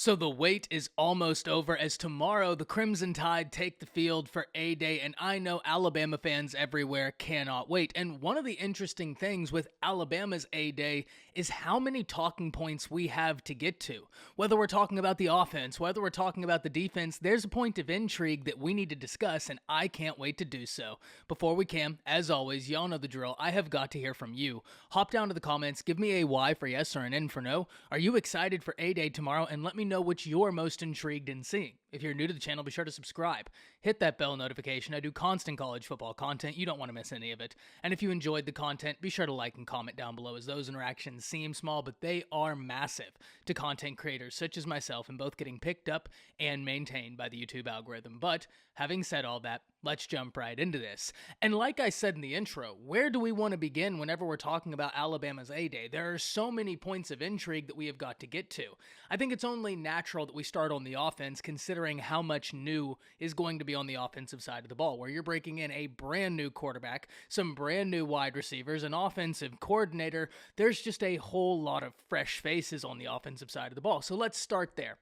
So the wait is almost over as tomorrow the Crimson Tide take the field for A-Day, and I know Alabama fans everywhere cannot wait. And one of the interesting things with Alabama's A-Day is how many talking points we have to get to. Whether we're talking about the offense, whether we're talking about the defense, there's a point of intrigue that we need to discuss, and I can't wait to do so. Before we can, as always, y'all know the drill. I have got to hear from you. Hop down to the comments, give me a Y for yes or an N for no. Are you excited for A-Day tomorrow? And let me know which you're most intrigued in seeing. If you're new to the channel, be sure to subscribe. Hit that bell notification. I do constant college football content. You don't want to miss any of it. And if you enjoyed the content, be sure to like and comment down below, as those interactions seem small, but they are massive to content creators such as myself, in both getting picked up and maintained by the YouTube algorithm. But having said all that, let's jump right into this. And like I said in the intro, where do we want to begin whenever we're talking about Alabama's A-Day? There are so many points of intrigue that we have got to get to. I think it's only natural that we start on the offense, considering how much new is going to be on the offensive side of the ball, where you're breaking in a brand new quarterback, some brand new wide receivers, an offensive coordinator. There's just a whole lot of fresh faces on the offensive side of the ball. So let's start there.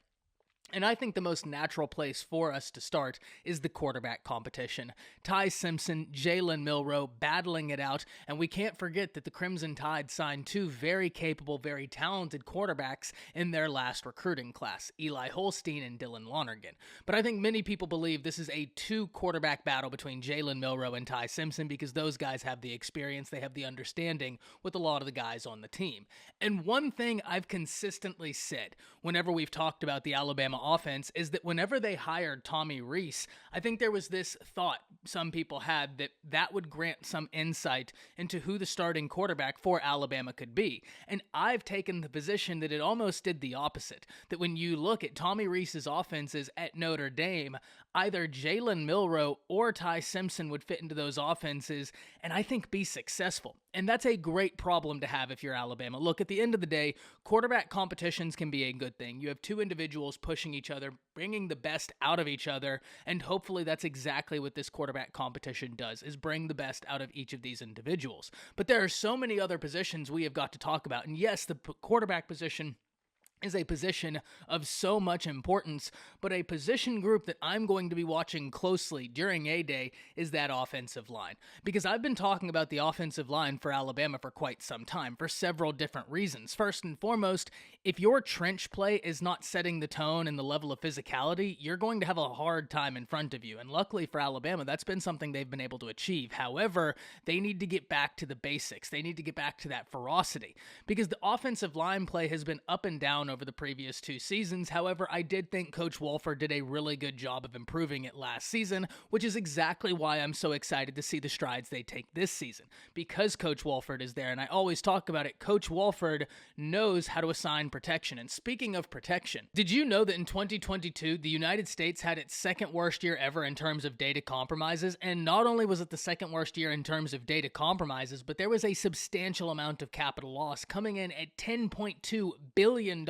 And I think the most natural place for us to start is the quarterback competition. Ty Simpson, Jalen Milroe battling it out, and we can't forget that the Crimson Tide signed two very capable, very talented quarterbacks in their last recruiting class, Eli Holstein and Dylan Lonergan. But I think many people believe this is a two-quarterback battle between Jalen Milroe and Ty Simpson because those guys have the experience, they have the understanding with a lot of the guys on the team. And one thing I've consistently said whenever we've talked about the Alabama offense is that whenever they hired Tommy Rees, I think there was this thought some people had that would grant some insight into who the starting quarterback for Alabama could be. And I've taken the position that it almost did the opposite. That when you look at Tommy Rees's offenses at Notre Dame, either Jalen Milroe or Ty Simpson would fit into those offenses and I think be successful. And that's a great problem to have if you're Alabama. Look, at the end of the day, quarterback competitions can be a good thing. You have two individuals pushing each other, bringing the best out of each other, and hopefully that's exactly what this quarterback competition does, is bring the best out of each of these individuals. But there are so many other positions we have got to talk about, and yes, the quarterback position is a position of so much importance, but a position group that I'm going to be watching closely during A-Day is that offensive line. Because I've been talking about the offensive line for Alabama for quite some time, for several different reasons. First and foremost, if your trench play is not setting the tone and the level of physicality, you're going to have a hard time in front of you. And luckily for Alabama, that's been something they've been able to achieve. However, they need to get back to the basics. They need to get back to that ferocity. Because the offensive line play has been up and down over the previous two seasons. However, I did think Coach Wolford did a really good job of improving it last season, which is exactly why I'm so excited to see the strides they take this season. Because Coach Wolford is there, and I always talk about it, Coach Wolford knows how to assign protection. And speaking of protection, did you know that in 2022, the United States had its second worst year ever in terms of data compromises? And not only was it the second worst year in terms of data compromises, but there was a substantial amount of capital loss coming in at $10.2 billion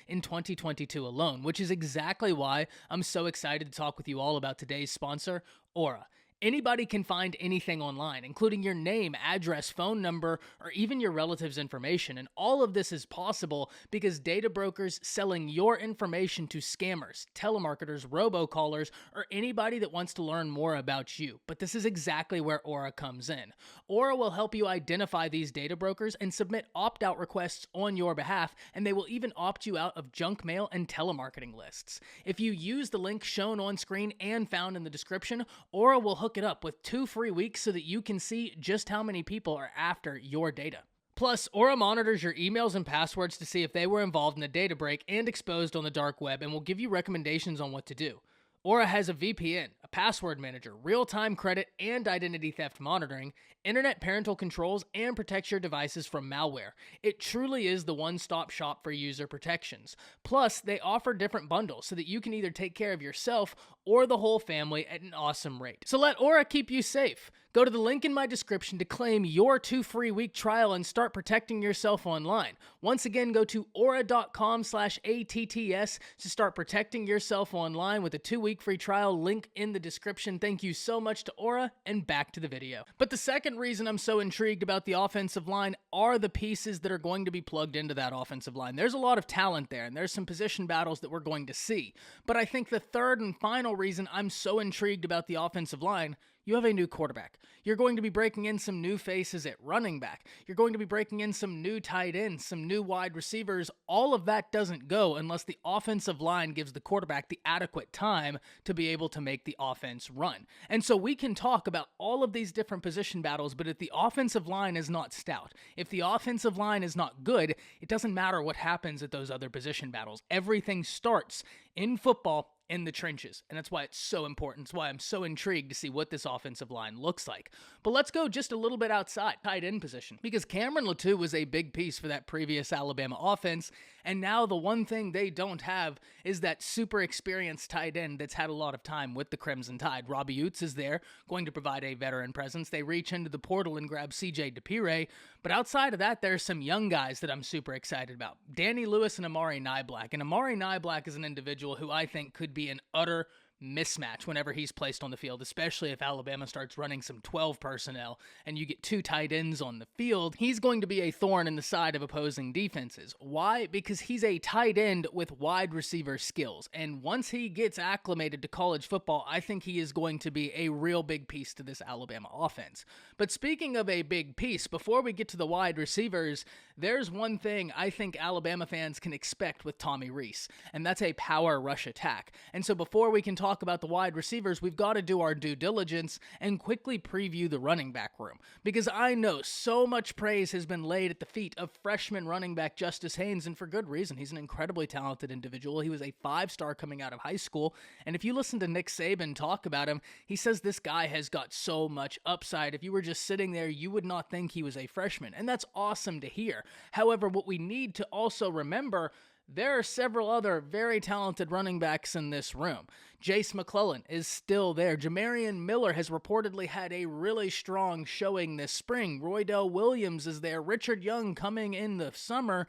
in 2022 alone, which is exactly why I'm so excited to talk with you all about today's sponsor, Aura. Anybody can find anything online, including your name, address, phone number, or even your relatives' information. And all of this is possible because data brokers selling your information to scammers, telemarketers, robocallers, or anybody that wants to learn more about you. But this is exactly where Aura comes in. Aura will help you identify these data brokers and submit opt-out requests on your behalf, and they will even opt you out of junk mail and telemarketing lists. If you use the link shown on screen and found in the description, Aura will hook it up with 2 free weeks so that you can see just how many people are after your data. Plus, Aura monitors your emails and passwords to see if they were involved in a data break and exposed on the dark web, and will give you recommendations on what to do. Aura has a VPN, a password manager, real-time credit and identity theft monitoring, internet parental controls, and protects your devices from malware. It truly is the one-stop shop for user protections. Plus, they offer different bundles so that you can either take care of yourself or the whole family at an awesome rate. So let Aura keep you safe. Go to the link in my description to claim your 2 free week trial and start protecting yourself online. Once again, go to aura.com/ATTS to start protecting yourself online with a 2-week free trial, link in the description. Thank you so much to Aura, and back to the video. But the second reason I'm so intrigued about the offensive line are the pieces that are going to be plugged into that offensive line. There's a lot of talent there, and there's some position battles that we're going to see. But I think the third and final reason I'm so intrigued about the offensive line, you have a new quarterback. You're going to be breaking in some new faces at running back. You're going to be breaking in some new tight ends, some new wide receivers. All of that doesn't go unless the offensive line gives the quarterback the adequate time to be able to make the offense run. And so we can talk about all of these different position battles, but if the offensive line is not stout, if the offensive line is not good, it doesn't matter what happens at those other position battles. Everything starts in football in the trenches, and that's why it's so important. It's why I'm so intrigued to see what this offensive line looks like. But let's go just a little bit outside tight end position, because Cameron Latou was a big piece for that previous Alabama offense, and now the one thing they don't have is that super experienced tight end that's had a lot of time with the Crimson Tide. Robbie Oates is there, going to provide a veteran presence. They reach into the portal and grab CJ DePire, but outside of that, there's some young guys that I'm super excited about. Danny Lewis and Amari Niblack, and Amari Niblack is an individual who I think could be an utter mismatch whenever he's placed on the field, especially if Alabama starts running some 12 personnel and you get 2 tight ends on the field. He's going to be a thorn in the side of opposing defenses. Why? Because he's a tight end with wide receiver skills, and once he gets acclimated to college football, I think he is going to be a real big piece to this Alabama offense. But speaking of a big piece, before we get to the wide receivers, there's one thing I think Alabama fans can expect with Tommy Rees, and that's a power rush attack. And so before we can talk about the wide receivers, we've got to do our due diligence and quickly preview the running back room, because I know so much praise has been laid at the feet of freshman running back Justice Haynes, and for good reason. He's an incredibly talented individual. He was a 5-star coming out of high school, and if you listen to Nick Saban talk about him, he says this guy has got so much upside. If you were just sitting there, you would not think he was a freshman, and that's awesome to hear. However, what we need to also remember, there are several other very talented running backs in this room. Jace McClellan is still there. Jamarian Miller has reportedly had a really strong showing this spring. Roydell Williams is there. Richard Young coming in the summer.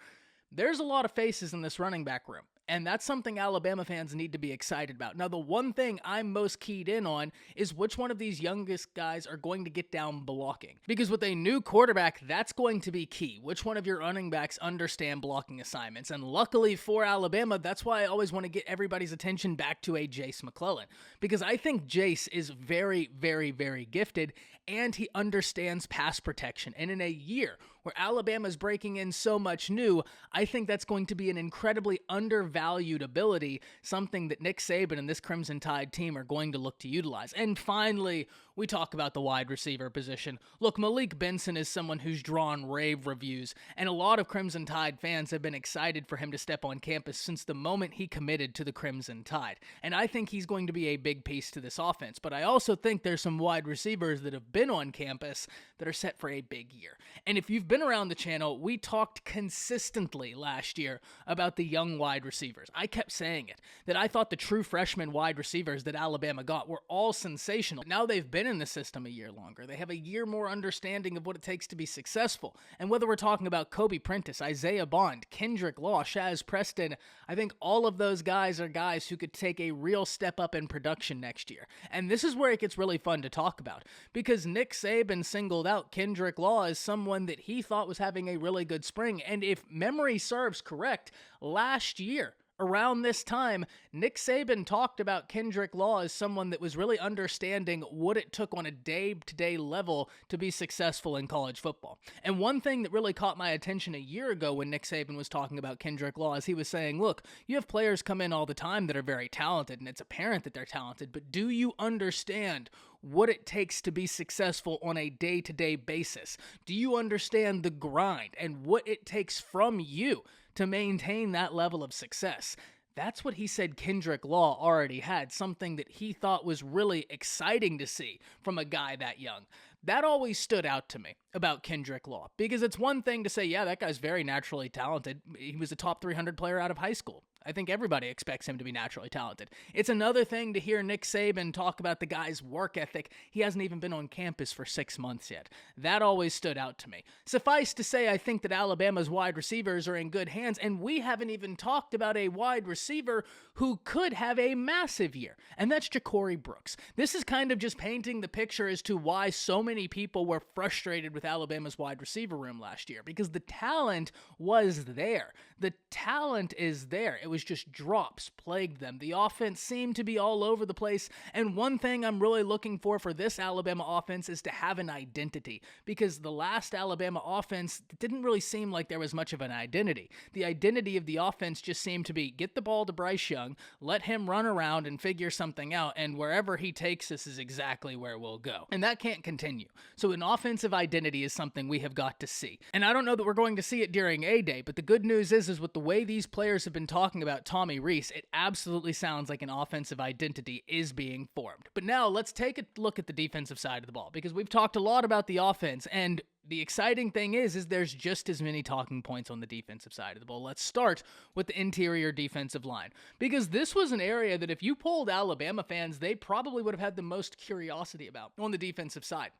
There's a lot of faces in this running back room, and that's something Alabama fans need to be excited about. Now, the one thing I'm most keyed in on is which one of these youngest guys are going to get down blocking. Because with a new quarterback, that's going to be key. Which one of your running backs understand blocking assignments? And luckily for Alabama, that's why I always want to get everybody's attention back to a Jace McClellan. Because I think Jace is very, very, very gifted, and he understands pass protection. And in a year where Alabama's breaking in so much new, I think that's going to be an incredibly undervalued ability, something that Nick Saban and this Crimson Tide team are going to look to utilize. And finally, we talk about the wide receiver position. Look, Malik Benson is someone who's drawn rave reviews, and a lot of Crimson Tide fans have been excited for him to step on campus since the moment he committed to the Crimson Tide. And I think he's going to be a big piece to this offense, but I also think there's some wide receivers that have been on campus that are set for a big year. And if you've been around the channel, we talked consistently last year about the young wide receivers. I kept saying it, that I thought the true freshman wide receivers that Alabama got were all sensational. Now they've been in the system a year longer. They have a year more understanding of what it takes to be successful. And whether we're talking about Kobe Prentice, Isaiah Bond, Kendrick Law, Shaz Preston, I think all of those guys are guys who could take a real step up in production next year. And this is where it gets really fun to talk about, because Nick Saban singled out Kendrick Law as someone that he thought was having a really good spring. And if memory serves correct, last year, around this time, Nick Saban talked about Kendrick Law as someone that was really understanding what it took on a day-to-day level to be successful in college football. And one thing that really caught my attention a year ago when Nick Saban was talking about Kendrick Law is he was saying, look, you have players come in all the time that are very talented, and it's apparent that they're talented, but do you understand what it takes to be successful on a day-to-day basis? Do you understand the grind and what it takes from you to maintain that level of success? That's what he said Kendrick Law already had, something that he thought was really exciting to see from a guy that young. That always stood out to me about Kendrick Law, because it's one thing to say, yeah, that guy's very naturally talented. He was a top 300 player out of high school. I think everybody expects him to be naturally talented. It's another thing to hear Nick Saban talk about the guy's work ethic. He hasn't even been on campus for 6 months yet. That always stood out to me. Suffice to say, I think that Alabama's wide receivers are in good hands, and we haven't even talked about a wide receiver who could have a massive year, and that's Ja'Cory Brooks. This is kind of just painting the picture as to why so many people were frustrated with Alabama's wide receiver room last year, because the talent was there. The talent is there. It was just drops plagued them. The offense seemed to be all over the place, and one thing I'm really looking for this Alabama offense is to have an identity, because the last Alabama offense didn't really seem like there was much of an identity. The identity of the offense just seemed to be get the ball to Bryce Young, let him run around and figure something out, and wherever he takes us is exactly where we'll go. And that can't continue. So an offensive identity is something we have got to see. And I don't know that we're going to see it during A-Day, but the good news is with the way these players have been talking about Tommy Rees, it absolutely sounds like an offensive identity is being formed. But now let's take a look at the defensive side of the ball, because we've talked a lot about the offense, and the exciting thing is there's just as many talking points on the defensive side of the ball. Let's start with the interior defensive line, because this was an area that if you polled Alabama fans, they probably would have had the most curiosity about on the defensive side.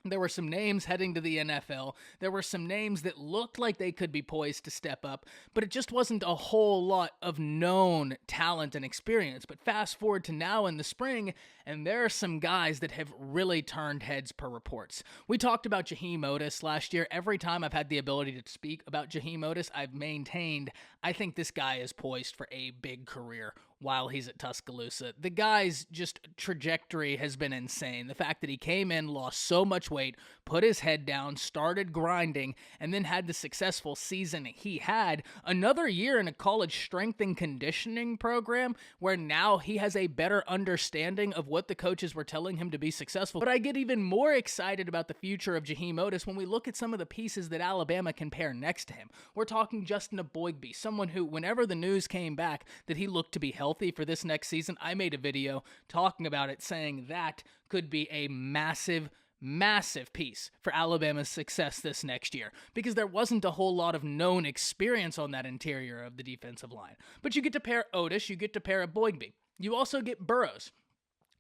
There were some names heading to the NFL. There were some names that looked like they could be poised to step up, but it just wasn't a whole lot of known talent and experience. But fast forward to now in the spring, and there are some guys that have really turned heads per reports. We talked about Jaheim Otis last year. Every time I've had the ability to speak about Jaheim Otis, I've maintained I think this guy is poised for a big career while he's at Tuscaloosa. The guy's just trajectory has been insane. The fact that he came in, lost so much weight, put his head down, started grinding, and then had the successful season he had. Another year in a college strength and conditioning program where now he has a better understanding of what the coaches were telling him to be successful. But I get even more excited about the future of Jaheim Otis when we look at some of the pieces that Alabama can pair next to him. We're talking Justin Eboigbe, someone who, whenever the news came back that he looked to be healthy for this next season, I made a video talking about it, saying that could be a massive piece for Alabama's success this next year, because there wasn't a whole lot of known experience on that interior of the defensive line. But you get to pair Otis, you get to pair Eboigbe. You also get Burrows,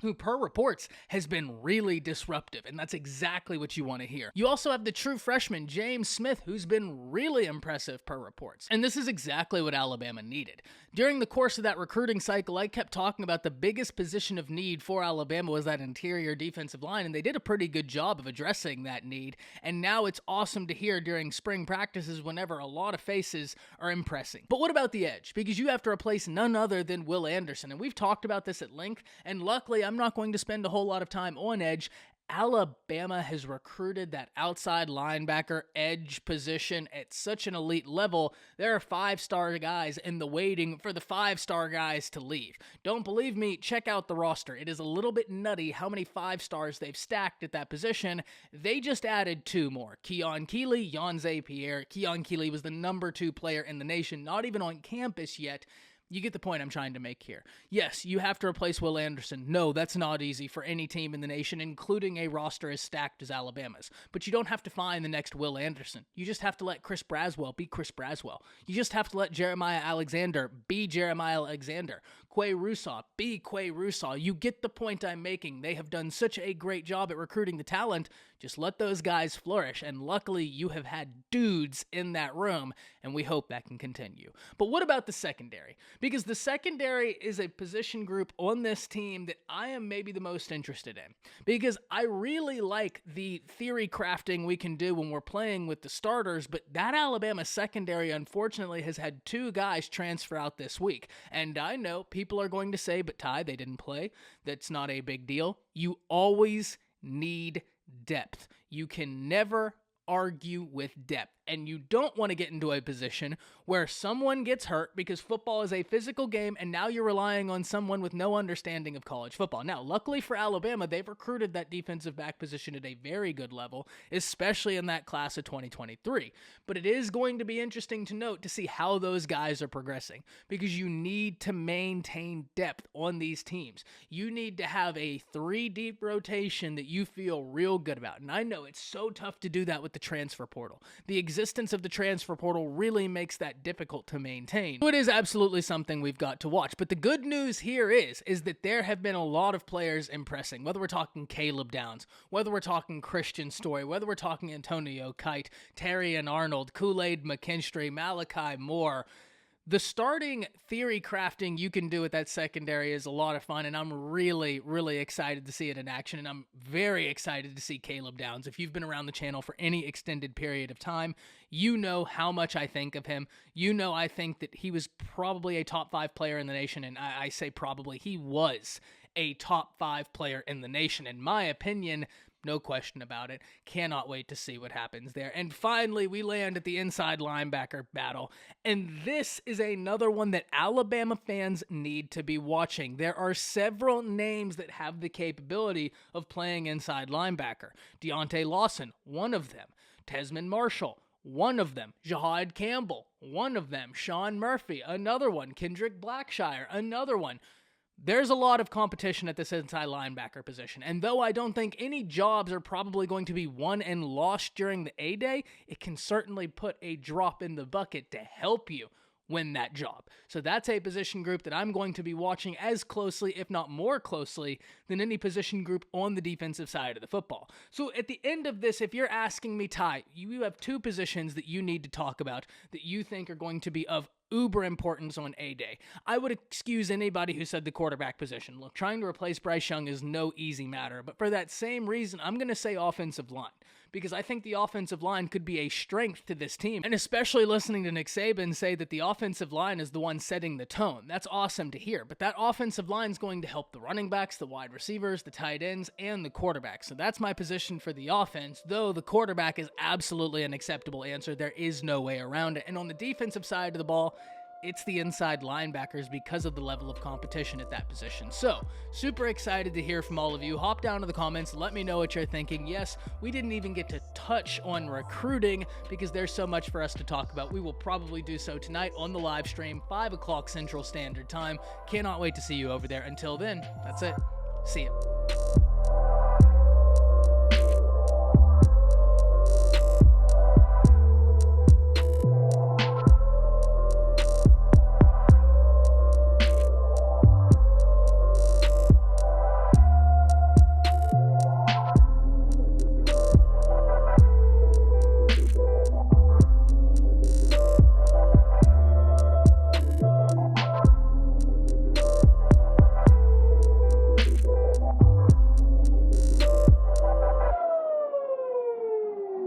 who per reports has been really disruptive, and that's exactly what you want to hear. You also have the true freshman, James Smith, who's been really impressive per reports, and this is exactly what Alabama needed. During the course of that recruiting cycle, I kept talking about the biggest position of need for Alabama was that interior defensive line, and they did a pretty good job of addressing that need, and now it's awesome to hear during spring practices whenever a lot of faces are impressing. But what about the edge? Because you have to replace none other than Will Anderson, and we've talked about this at length, and luckily I'm not going to spend a whole lot of time on edge. Alabama has recruited that outside linebacker edge position at such an elite level. There are 5-star guys in the waiting for the 5-star guys to leave. Don't believe me? Check out the roster. It is a little bit nutty how many 5-stars they've stacked at that position. They just added 2 more. Keon Keeley, Yonze Pierre. Keon Keeley was the number 2 player in the nation, not even on campus yet. You get the point I'm trying to make here. Yes, you have to replace Will Anderson. No, that's not easy for any team in the nation, including a roster as stacked as Alabama's. But you don't have to find the next Will Anderson. You just have to let Chris Braswell be Chris Braswell. You just have to let Jeremiah Alexander be Jeremiah Alexander. Quay Russaw be Quay Russaw. You get the point I'm making. They have done such a great job at recruiting the talent. Just let those guys flourish, and luckily you have had dudes in that room, and we hope that can continue. But what about the secondary? Because the secondary is a position group on this team that I am maybe the most interested in, because I really like the theory crafting we can do when we're playing with the starters, but that Alabama secondary unfortunately has had 2 guys transfer out this week, and I know people are going to say, but Ty, they didn't play. That's not a big deal. You always need depth. You can never argue with depth, and you don't want to get into a position where someone gets hurt, because football is a physical game, and now you're relying on someone with no understanding of college football. Now, luckily for Alabama, they've recruited that defensive back position at a very good level, especially in that class of 2023. But it is going to be interesting to note to see how those guys are progressing, because you need to maintain depth on these teams. You need to have a 3-deep rotation that you feel real good about, and I know it's so tough to do that with the transfer portal. The existence of the transfer portal really makes that difficult to maintain. So it is absolutely something we've got to watch. But the good news here is that there have been a lot of players impressing, whether we're talking Caleb Downs, whether we're talking Christian Story, whether we're talking Antonio Kite, Terry and Arnold, Kool-Aid McKinstry, Malachi Moore. The starting theory crafting you can do with that secondary is a lot of fun, and I'm really, really excited to see it in action, and I'm very excited to see Caleb Downs. If you've been around the channel for any extended period of time, you know how much I think of him. You know I think that he was probably a top 5 player in the nation, and I say probably, he was a top 5 player in the nation. In my opinion, no question about it. Cannot wait to see what happens there. And finally, we land at the inside linebacker battle. And this is another one that Alabama fans need to be watching. There are several names that have the capability of playing inside linebacker. Deontay Lawson, one of them. Tesman Marshall, one of them. Jahad Campbell, one of them. Sean Murphy, another one. Kendrick Blackshire, another one. There's a lot of competition at this inside linebacker position, and though I don't think any jobs are probably going to be won and lost during the A-Day, it can certainly put a drop in the bucket to help you win that job. So that's a position group that I'm going to be watching as closely, if not more closely, than any position group on the defensive side of the football. So at the end of this, if you're asking me, Ty, you have 2 positions that you need to talk about that you think are going to be of uber importance on A-Day. I would excuse anybody who said the quarterback position. Look, trying to replace Bryce Young is no easy matter, but for that same reason, I'm going to say offensive line, because I think the offensive line could be a strength to this team, and especially listening to Nick Saban say that the offensive line is the one setting the tone. That's awesome to hear, but that offensive line is going to help the running backs, the wide receivers, the tight ends, and the quarterback. So that's my position for the offense, though the quarterback is absolutely an acceptable answer. There is no way around it. And on the defensive side of the ball, it's the inside linebackers because of the level of competition at that position. So, super excited to hear from all of you. Hop down to the comments, let me know what you're thinking. Yes, we didn't even get to touch on recruiting because there's so much for us to talk about. We will probably do so tonight on the live stream, 5 o'clock Central Standard Time. Cannot wait to see you over there. Until then, that's it. See ya.